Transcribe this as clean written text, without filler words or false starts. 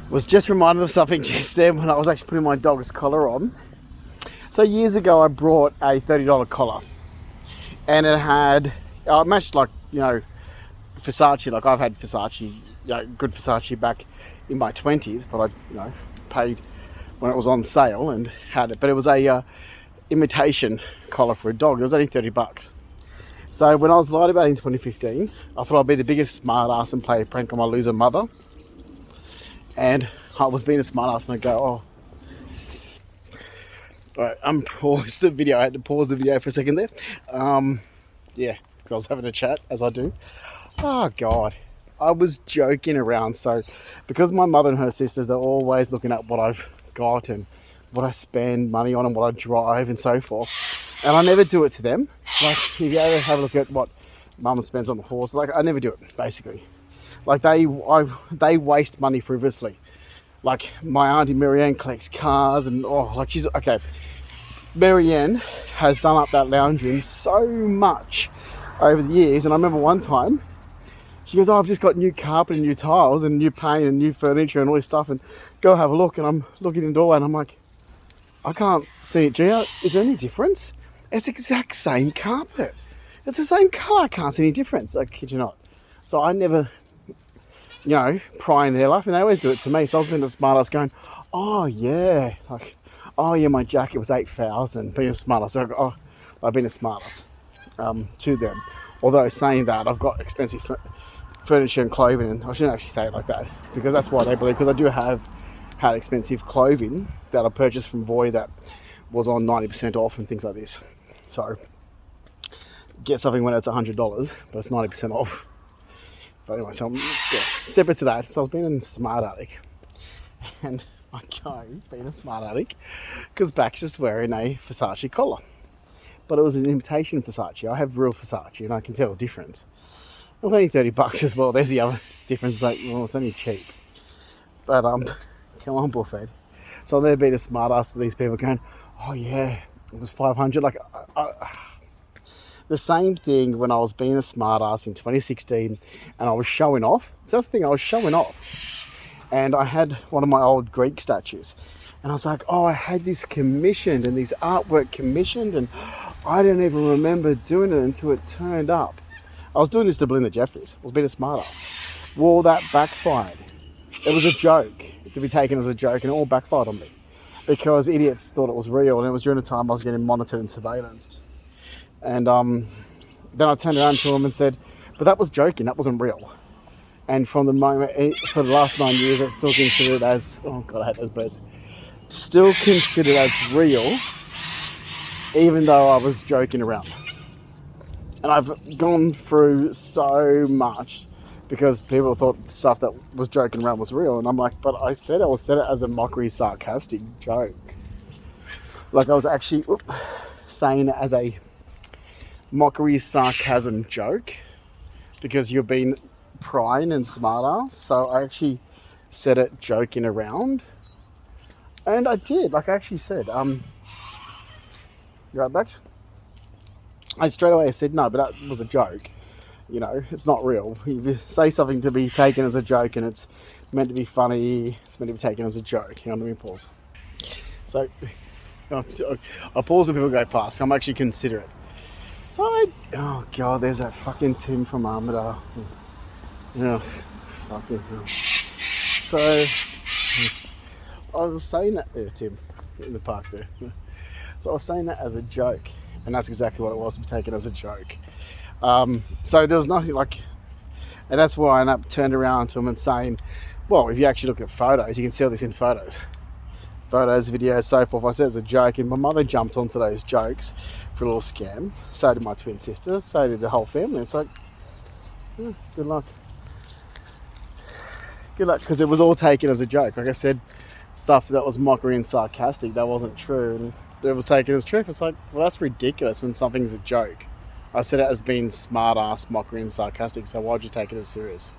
Was just reminded of something just then when I was actually putting my dog's collar on. So years ago I brought a $30 collar, and it had, it matched like, Versace. Like I've had Versace, good Versace back in my 20s, but I, paid when it was on sale and had it. But it was a imitation collar for a dog. It was only $30. So when I was lied about in 2015, I thought I'd be the biggest smart ass and play a prank on my loser mother. And I was being a smart ass and I go, Alright, unpause the video. I had to pause the video for a second there. Yeah, because I was having a chat, as I do. Oh, God. I was joking around. So, because my mother and her sisters are always looking at what I've got and what I spend money on and what I drive and so forth. And I never do it to them. Like, if you ever have a look at what mum spends on the horse, like, I never do it, basically. Like, they waste money frivolously. Like, my auntie Marianne collects cars and, she's, okay. Marianne has done up that lounge room so much over the years. And I remember one time, she goes, I've just got new carpet and new tiles and new paint and new furniture and all this stuff, and go have a look. And I'm looking in the doorway and I'm like, I can't see it, Gia. Is there any difference? It's the exact same carpet. It's the same colour. I can't see any difference. I kid you not. So I never, pry in their life, and they always do it to me. So I was being a smart ass going, oh yeah, my jacket was $8,000. Being a smart ass. So I've been a smart ass to them. Although saying that, I've got expensive furniture and clothing, and I shouldn't actually say it like that, because that's why they believe, because I do have had expensive clothing that I purchased from Voy that was on 90% off and things like this. So get something when it's $100, but it's 90% off. But anyway, so separate to that. So I was being a smart aleck, and I go being a smart aleck because Bax is wearing a Versace collar, but it was an imitation Versace. I have real Versace, and I can tell the difference. It was only $30 as well. There's the other difference. Like, well, it's only cheap. But come on, bullfed. So they've been a smart ass to these people going, oh yeah, it was 500. Like the same thing when I was being a smart ass in 2016, and I was showing off. So that's the thing, I was showing off. And I had one of my old Greek statues, and I was like, I had this commissioned and this artwork commissioned, and I didn't even remember doing it until it turned up. I was doing this to Belinda Jeffries. I was being a smart ass. Well, that backfired. It was a joke to be taken as a joke, and it all backfired on me because idiots thought it was real, and it was during the time I was getting monitored and surveillanced. And then I turned around to him and said, but that was joking, that wasn't real. And from the moment, for the last 9 years, it's still considered as, oh God, I hate those birds, still considered as real, even though I was joking around. And I've gone through so much because people thought stuff that was joking around was real. And I'm like, but I said it as a mockery, sarcastic joke. Like I was actually saying it as a mockery, sarcasm joke because you've been prying and smart ass. So I actually said it joking around. And I did, like I actually said, you right, Bax? I straight away said, no, but that was a joke. It's not real. If you say something to be taken as a joke and it's meant to be funny, it's meant to be taken as a joke. Hang on, let me pause. So, I pause when people go past. I'm actually considerate. So, oh God, there's that fucking Tim from Armada. Oh, fucking hell. So, I was saying that there, Tim, in the park there. So I was saying that as a joke. And that's exactly what it was, to be taken as a joke. So there was nothing like, and that's why I ended up turned around to him and saying, well, if you actually look at photos, you can see all this in photos, videos, so forth. I said it's a joke, and my mother jumped onto those jokes for a little scam. So did my twin sisters, so did the whole family. It's like, good luck. Good luck, because it was all taken as a joke. Like I said, stuff that was mockery and sarcastic, that wasn't true. And it was taken as truth. It's like, well, that's ridiculous when something's a joke. I said it as being smart ass, mockery and sarcastic, so why'd you take it as serious?